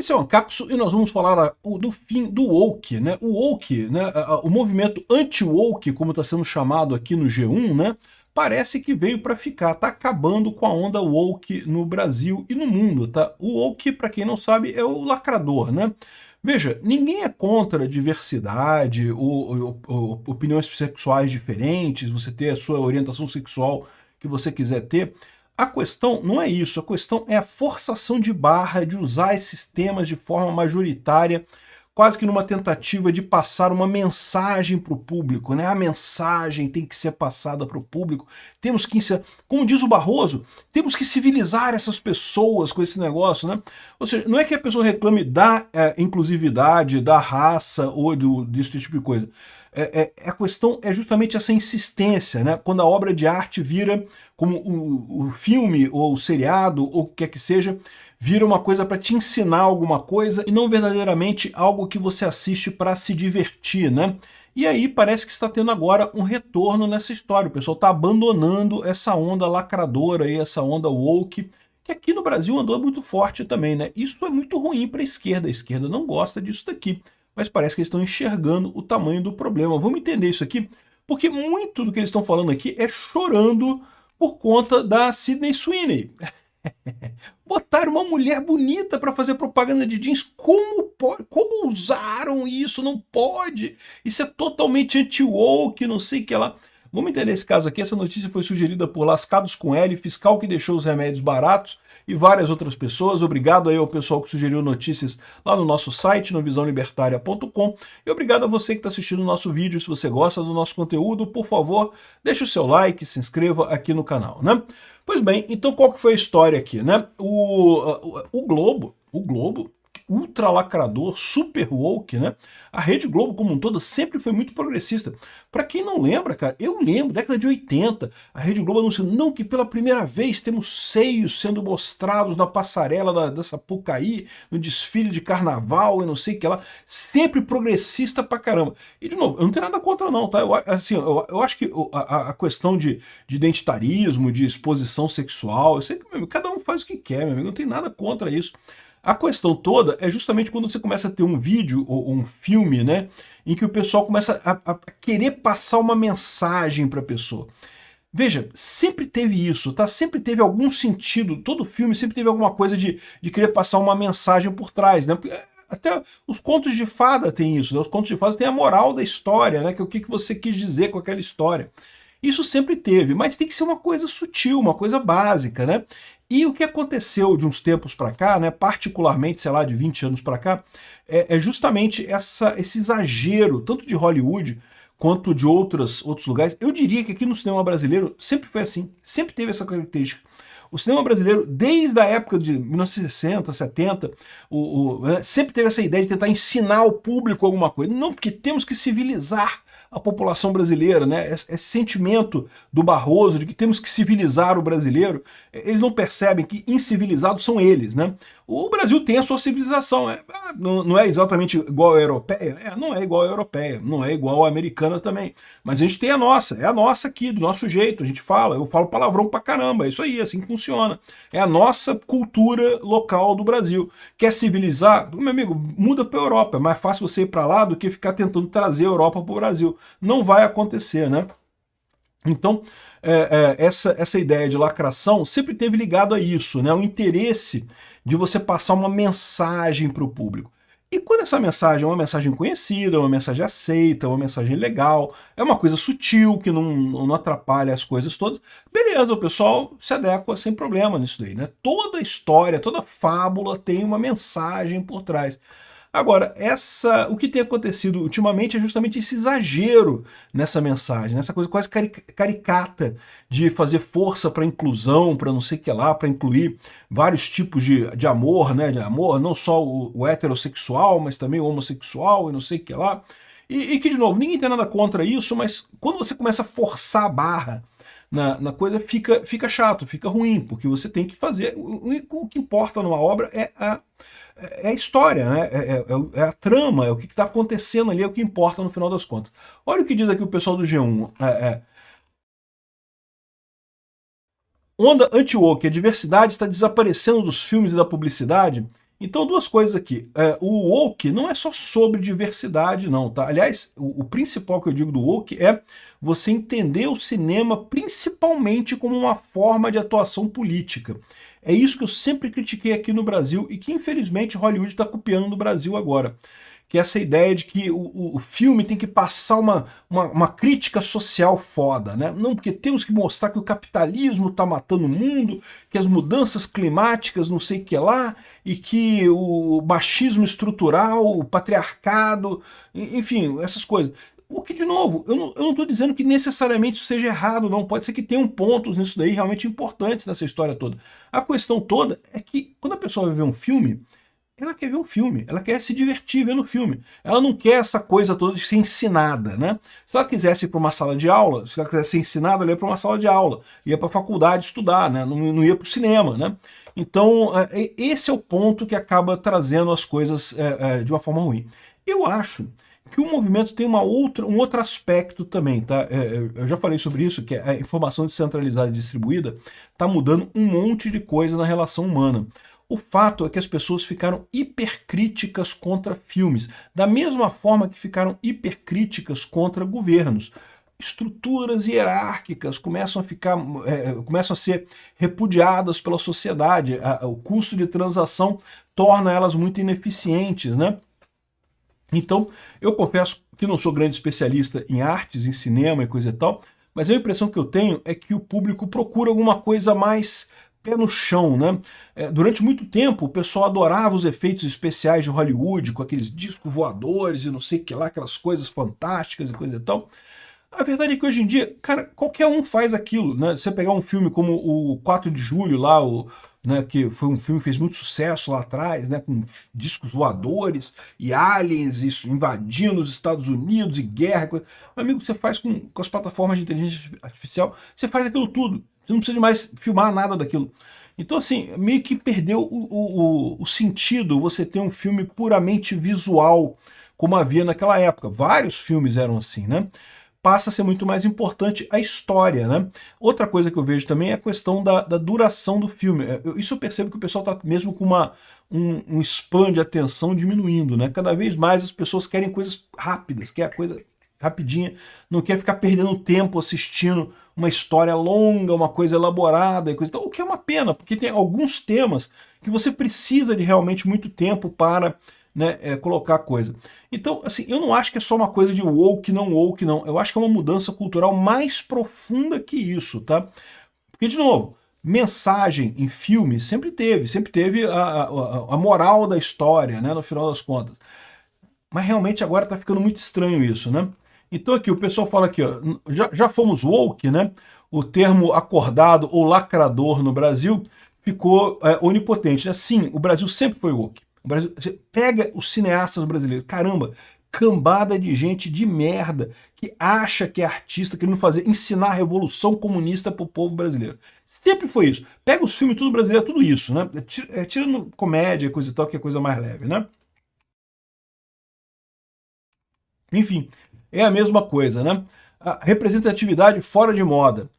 Esse é o Ancapso e nós vamos falar do fim do woke, né? O woke, né? O movimento anti-woke, como está sendo chamado aqui no G1, né? Parece que veio para ficar, tá acabando com a onda woke no Brasil e no mundo, tá? O woke, para quem não sabe, é o lacrador, né? Veja, ninguém é contra a diversidade, opiniões sexuais diferentes, você ter a sua orientação sexual que você quiser ter. A questão não é isso, a questão é a forçação de barra de usar esses temas de forma majoritária, quase que numa tentativa de passar uma mensagem para o público, né? A mensagem tem que ser passada para o público, temos que, como diz o Barroso, temos que civilizar essas pessoas com esse negócio, né? Ou seja, não é que a pessoa reclame da inclusividade, da raça ou desse tipo de coisa. A questão é justamente essa insistência, né? Quando a obra de arte vira, como o filme ou o seriado ou o que quer que seja, vira uma coisa para te ensinar alguma coisa e não verdadeiramente algo que você assiste para se divertir, né? E aí parece que está tendo agora um retorno nessa história. O pessoal está abandonando essa onda lacradora aí, essa onda woke, que aqui no Brasil andou muito forte também, né? Isso é muito ruim para a esquerda não gosta disso daqui. Mas parece que eles estão enxergando o tamanho do problema. Vamos entender isso aqui, porque muito do que eles estão falando aqui é chorando por conta da Sydney Sweeney. Botaram uma mulher bonita para fazer propaganda de jeans. Como usaram isso? Não pode. Isso é totalmente anti-woke, não sei o que lá. Vamos entender esse caso aqui. Essa notícia foi sugerida por Lascados com L, fiscal que deixou os remédios baratos, e várias outras pessoas. Obrigado aí ao pessoal que sugeriu notícias lá no nosso site, no visãolibertaria.com. E obrigado a você que está assistindo o nosso vídeo. Se você gosta do nosso conteúdo, por favor, deixe o seu like, se inscreva aqui no canal, né? Pois bem, então qual que foi a história aqui, né? O Globo, ultra lacrador, super woke, né? A Rede Globo como um todo sempre foi muito progressista. Para quem não lembra, cara, eu lembro, década de 80, a Rede Globo anunciou, não, que pela primeira vez temos seios sendo mostrados na passarela da Sapucaí, no desfile de carnaval e não sei o que lá, sempre progressista pra caramba. E de novo, eu não tenho nada contra não, tá? Eu acho que a questão de identitarismo, de exposição sexual, eu sei que, meu amigo, cada um faz o que quer, meu amigo, não tem nada contra isso. A questão toda é justamente quando você começa a ter um vídeo ou um filme, né, em que o pessoal começa a querer passar uma mensagem para a pessoa. Veja, sempre teve isso, tá? Sempre teve algum sentido, todo filme sempre teve alguma coisa de querer passar uma mensagem por trás, né? Até os contos de fada têm isso, né? Os contos de fada têm a moral da história, né? Que é o que você quis dizer com aquela história. Isso sempre teve, mas tem que ser uma coisa sutil, uma coisa básica, né? E o que aconteceu de uns tempos para cá, né, particularmente, sei lá, de 20 anos para cá, é justamente esse exagero, tanto de Hollywood quanto de outros lugares. Eu diria que aqui no cinema brasileiro sempre foi assim, sempre teve essa característica. O cinema brasileiro, desde a época de 1960, 70, né, sempre teve essa ideia de tentar ensinar ao público alguma coisa. Não, porque temos que civilizar a população brasileira, né? Esse sentimento do Barroso de que temos que civilizar o brasileiro, eles não percebem que incivilizados são eles, né? O Brasil tem a sua civilização, não é exatamente igual à europeia? Não é igual à europeia, não é igual à americana também, mas a gente tem a nossa, é a nossa aqui, do nosso jeito, a gente fala, eu falo palavrão pra caramba, é isso aí, assim que funciona. É a nossa cultura local do Brasil. Quer civilizar? Meu amigo, muda pra Europa, é mais fácil você ir pra lá do que ficar tentando trazer a Europa pro Brasil. Não vai acontecer, né? Então, essa ideia de lacração sempre teve ligado a isso, né? O interesse de você passar uma mensagem para o público. E quando essa mensagem é uma mensagem conhecida, uma mensagem aceita, uma mensagem legal, é uma coisa sutil, que não atrapalha as coisas todas, beleza, o pessoal se adequa sem problema nisso daí, né? Toda história, toda fábula tem uma mensagem por trás. Agora, o que tem acontecido ultimamente é justamente esse exagero nessa mensagem, nessa coisa quase caricata de fazer força para inclusão, para não sei o que lá, para incluir vários tipos de amor, né? De amor, não só o heterossexual, mas também o homossexual e não sei o que lá. E que, de novo, ninguém tem nada contra isso, mas quando você começa a forçar a barra na coisa, fica chato, fica ruim, porque você tem que fazer. O que importa numa obra é a história, né? É a trama, é o que está acontecendo ali, é o que importa no final das contas. Olha o que diz aqui o pessoal do G1. Onda anti-woke, a diversidade está desaparecendo dos filmes e da publicidade. Então, duas coisas aqui. O woke não é só sobre diversidade, não, tá? Aliás, o principal que eu digo do woke é você entender o cinema principalmente como uma forma de atuação política. É isso que eu sempre critiquei aqui no Brasil e que, infelizmente, Hollywood está copiando no Brasil agora. Que é essa ideia de que o filme tem que passar uma crítica social foda, né? Não, porque temos que mostrar que o capitalismo está matando o mundo, que as mudanças climáticas não sei o que lá, e que o machismo estrutural, o patriarcado, enfim, essas coisas. O que, de novo, eu não estou dizendo que necessariamente isso seja errado, não. Pode ser que tenham pontos nisso daí realmente importantes nessa história toda. A questão toda é que quando a pessoa vai ver um filme, ela quer ver um filme, ela quer se divertir vendo o filme. Ela não quer essa coisa toda de ser ensinada, né? Se ela quisesse ir para uma sala de aula, se ela quisesse ser ensinada, ela ia para uma sala de aula, ia para a faculdade estudar, né? Não ia para o cinema, né? Então, esse é o ponto que acaba trazendo as coisas de uma forma ruim. Eu acho que o movimento tem um outro aspecto também, tá? Eu já falei sobre isso, que a informação descentralizada e distribuída está mudando um monte de coisa na relação humana. O fato é que as pessoas ficaram hipercríticas contra filmes, da mesma forma que ficaram hipercríticas contra governos. Estruturas hierárquicas começam a ser repudiadas pela sociedade. O custo de transação torna elas muito ineficientes, né? Então, eu confesso que não sou grande especialista em artes, em cinema e coisa e tal, mas a impressão que eu tenho é que o público procura alguma coisa mais pé no chão, né? Durante muito tempo, o pessoal adorava os efeitos especiais de Hollywood, com aqueles discos voadores e não sei o que lá, aquelas coisas fantásticas e coisa e tal. A verdade é que hoje em dia, cara, qualquer um faz aquilo, né? Você pegar um filme como o 4 de Julho lá, né, que foi um filme que fez muito sucesso lá atrás, né, com discos voadores e aliens isso, invadindo os Estados Unidos e guerra. Coisa. Meu amigo, você faz com as plataformas de inteligência artificial, você faz aquilo tudo. Você não precisa mais filmar nada daquilo. Então, assim, meio que perdeu o sentido você ter um filme puramente visual, como havia naquela época. Vários filmes eram assim, né? Passa a ser muito mais importante a história, né? Outra coisa que eu vejo também é a questão da duração do filme. Isso eu percebo que o pessoal está mesmo com um span de atenção diminuindo, né? Cada vez mais as pessoas querem coisas rápidas, quer a coisa rapidinha, não quer ficar perdendo tempo assistindo uma história longa, uma coisa elaborada e coisa. Então, o que é uma pena, porque tem alguns temas que você precisa de realmente muito tempo para, né, colocar coisa. Então, assim, eu não acho que é só uma coisa de woke, não. Eu acho que é uma mudança cultural mais profunda que isso, tá? Porque, de novo, mensagem em filme sempre teve a moral da história, né, no final das contas. Mas realmente agora tá ficando muito estranho isso, né? Então aqui, o pessoal fala aqui, ó, já fomos woke, né? O termo acordado ou lacrador no Brasil ficou onipotente, né? Sim, o Brasil sempre foi woke. O Brasil, você pega os cineastas brasileiros, caramba, cambada de gente de merda que acha que é artista querendo ensinar a revolução comunista pro povo brasileiro. Sempre foi isso. Pega os filmes tudo brasileiro, tudo isso, né? Tirando comédia e coisa e tal, que é coisa mais leve, né? Enfim, é a mesma coisa, né? A representatividade fora de moda.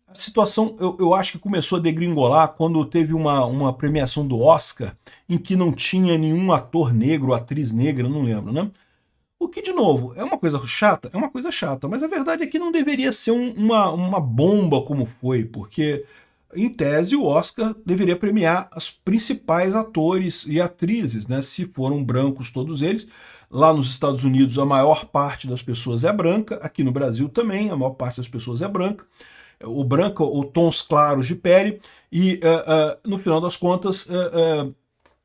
A situação, eu acho que começou a degringolar quando teve uma premiação do Oscar em que não tinha nenhum ator negro, atriz negra, não lembro, né? O que, de novo, é uma coisa chata? É uma coisa chata, mas a verdade é que não deveria ser uma bomba como foi, porque, em tese, o Oscar deveria premiar os principais atores e atrizes, né? Se foram brancos todos eles. Lá nos Estados Unidos, a maior parte das pessoas é branca, aqui no Brasil também, a maior parte das pessoas é branca. O branco ou tons claros de pele, e no final das contas,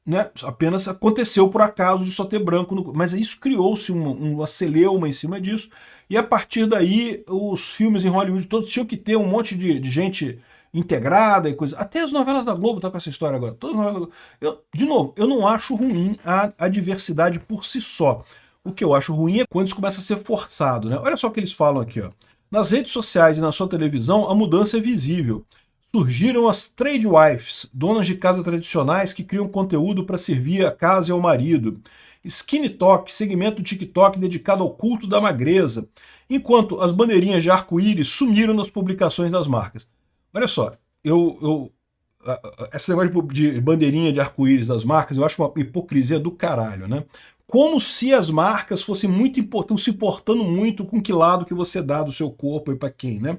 né, apenas aconteceu por acaso de só ter branco, mas isso criou-se uma celeuma em cima disso, e a partir daí os filmes em Hollywood todos tinham que ter um monte de gente integrada e coisa. Até as novelas da Globo estão com essa história agora. Todas as novelas da Globo. De novo, eu não acho ruim a diversidade por si só. O que eu acho ruim é quando isso começa a ser forçado, né? Olha só o que eles falam aqui, ó. Nas redes sociais e na sua televisão, a mudança é visível. Surgiram as trade wives, donas de casa tradicionais que criam conteúdo para servir a casa e ao marido. Skinny Talk, segmento do TikTok dedicado ao culto da magreza. Enquanto as bandeirinhas de arco-íris sumiram nas publicações das marcas. Olha só, eu esse negócio de bandeirinha de arco-íris das marcas, eu acho uma hipocrisia do caralho, né? Como se as marcas fossem muito importantes, se importando muito com que lado que você dá do seu corpo e para quem, né?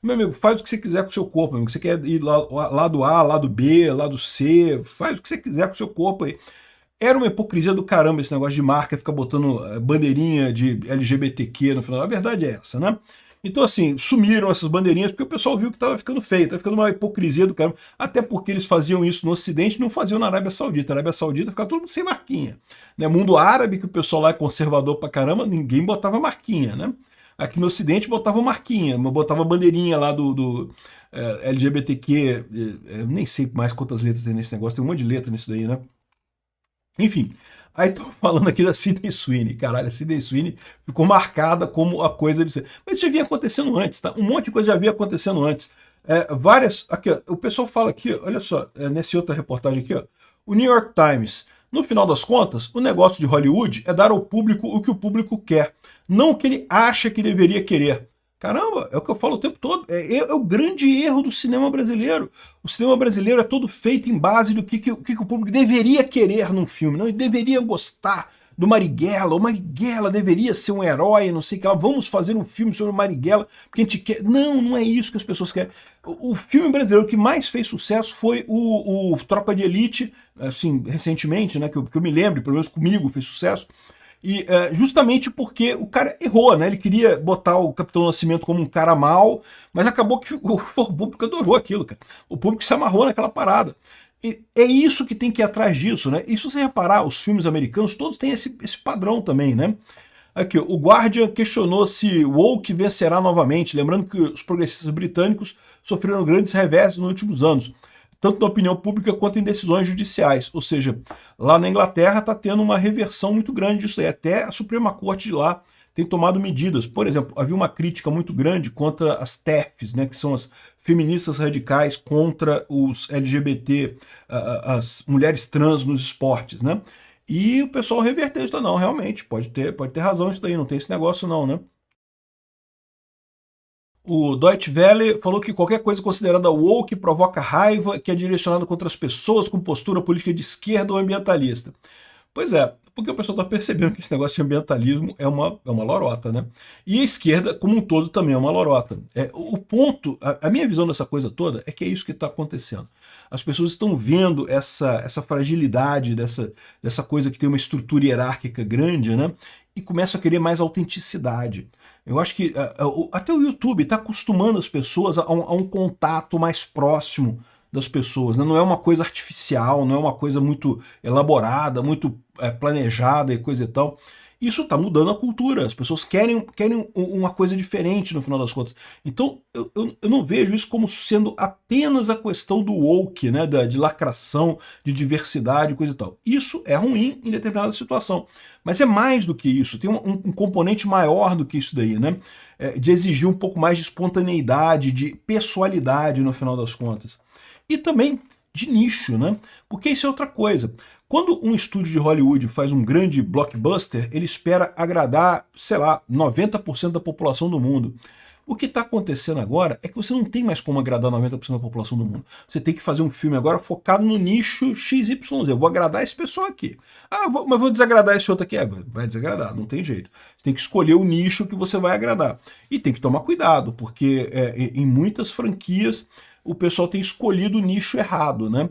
Meu amigo, faz o que você quiser com o seu corpo, amigo. Você quer ir lado A, lado B, lado C, faz o que você quiser com o seu corpo aí. Era uma hipocrisia do caramba esse negócio de marca, ficar botando bandeirinha de LGBTQ no final. A verdade é essa, né? Então, assim, sumiram essas bandeirinhas porque o pessoal viu que estava ficando feio, estava ficando uma hipocrisia do caramba. Até porque eles faziam isso no Ocidente e não faziam na Arábia Saudita. Na Arábia Saudita ficava todo mundo sem marquinha. Né? Mundo árabe, que o pessoal lá é conservador pra caramba, ninguém botava marquinha, né? Aqui no Ocidente botava marquinha, botava bandeirinha lá do LGBTQ. Eu nem sei mais quantas letras tem nesse negócio, tem um monte de letra nisso daí, né? Enfim, aí tô falando aqui da Sydney Sweeney. Caralho, a Sydney Sweeney ficou marcada como a coisa de ser. Mas isso já vinha acontecendo antes, tá? Um monte de coisa já vinha acontecendo antes. Várias. Aqui, ó, o pessoal fala aqui, olha só, nessa outra reportagem aqui, ó. O New York Times. No final das contas, o negócio de Hollywood é dar ao público o que o público quer, não o que ele acha que deveria querer. Caramba, é o que eu falo o tempo todo. É o grande erro do cinema brasileiro. O cinema brasileiro é todo feito em base do que o público deveria querer num filme. Não, ele deveria gostar do Marighella. O Marighella deveria ser um herói, não sei o que lá. Vamos fazer um filme sobre o Marighella porque a gente quer. Não, não é isso que as pessoas querem. O filme brasileiro que mais fez sucesso foi o Tropa de Elite, assim, recentemente, né? Que eu me lembro, pelo menos comigo fez sucesso. E justamente porque o cara errou, né? Ele queria botar o Capitão Nascimento como um cara mau, mas acabou que o público adorou aquilo, cara. O público se amarrou naquela parada. E é isso que tem que ir atrás disso, né? E se você reparar, os filmes americanos todos têm esse padrão também, né? Aqui, o Guardian questionou se woke vencerá novamente, lembrando que os progressistas britânicos sofreram grandes reversos nos últimos anos, tanto na opinião pública quanto em decisões judiciais. Ou seja, lá na Inglaterra está tendo uma reversão muito grande disso aí. Até a Suprema Corte de lá tem tomado medidas. Por exemplo, havia uma crítica muito grande contra as TERFs, né, que são as feministas radicais contra os LGBT, as mulheres trans nos esportes, né? E o pessoal reverteu isso. Não, realmente, pode ter razão isso daí, não tem esse negócio não, né? O Deutsche Welle falou que qualquer coisa considerada woke provoca raiva, que é direcionada contra as pessoas com postura política de esquerda ou ambientalista. Pois é, porque o pessoal está percebendo que esse negócio de ambientalismo é uma lorota, né? E a esquerda, como um todo, também é uma lorota. O ponto, a minha visão dessa coisa toda é que é isso que está acontecendo. As pessoas estão vendo essa fragilidade dessa coisa que tem uma estrutura hierárquica grande, né? E começam a querer mais autenticidade. Eu acho que até o YouTube está acostumando as pessoas a um contato mais próximo das pessoas, né? Não é uma coisa artificial, não é uma coisa muito elaborada, muito planejada e coisa e tal. Isso está mudando a cultura, as pessoas querem uma coisa diferente no final das contas. Então eu não vejo isso como sendo apenas a questão do woke, né? De lacração, de diversidade e coisa e tal. Isso é ruim em determinada situação. Mas é mais do que isso, tem um componente maior do que isso daí, né? De exigir um pouco mais de espontaneidade, de pessoalidade no final das contas. E também de nicho, né? Porque isso é outra coisa. Quando um estúdio de Hollywood faz um grande blockbuster, ele espera agradar, sei lá, 90% da população do mundo. O que está acontecendo agora é que você não tem mais como agradar 90% da população do mundo. Você tem que fazer um filme agora focado no nicho XYZ. Eu vou agradar esse pessoal aqui. Mas vou desagradar esse outro aqui. Vai desagradar, não tem jeito. Você tem que escolher o nicho que você vai agradar. E tem que tomar cuidado, porque em muitas franquias o pessoal tem escolhido o nicho errado, né?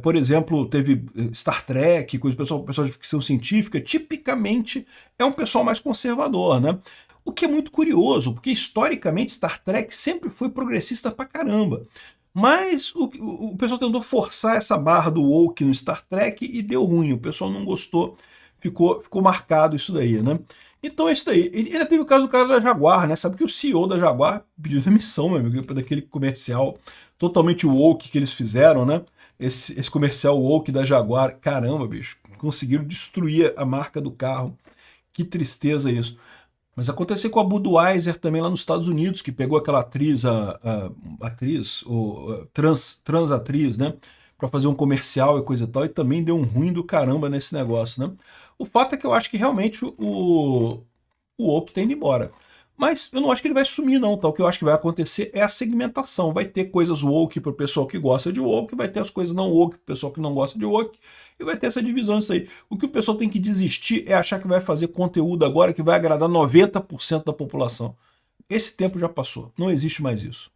Por exemplo, teve Star Trek, o pessoal de ficção científica, tipicamente é um pessoal mais conservador, né? O que é muito curioso, porque historicamente Star Trek sempre foi progressista pra caramba. Mas o pessoal tentou forçar essa barra do woke no Star Trek e deu ruim, o pessoal não gostou, ficou marcado isso daí, né? Então é isso daí. E ainda teve o caso do cara da Jaguar, né? Sabe que o CEO da Jaguar pediu demissão, meu amigo, daquele comercial totalmente woke que eles fizeram, né? Esse comercial woke da Jaguar, caramba, bicho, conseguiram destruir a marca do carro. Que tristeza isso. Mas aconteceu com a Budweiser também lá nos Estados Unidos, que pegou aquela atriz, trans atriz, né? Pra fazer um comercial e coisa e tal, e também deu um ruim do caramba nesse negócio, né? O fato é que eu acho que realmente o woke tá indo embora. Mas eu não acho que ele vai sumir não, tá? O que eu acho que vai acontecer é a segmentação. Vai ter coisas woke para o pessoal que gosta de woke, vai ter as coisas não woke para o pessoal que não gosta de woke, e vai ter essa divisão isso aí. O que o pessoal tem que desistir é achar que vai fazer conteúdo agora que vai agradar 90% da população. Esse tempo já passou, não existe mais isso.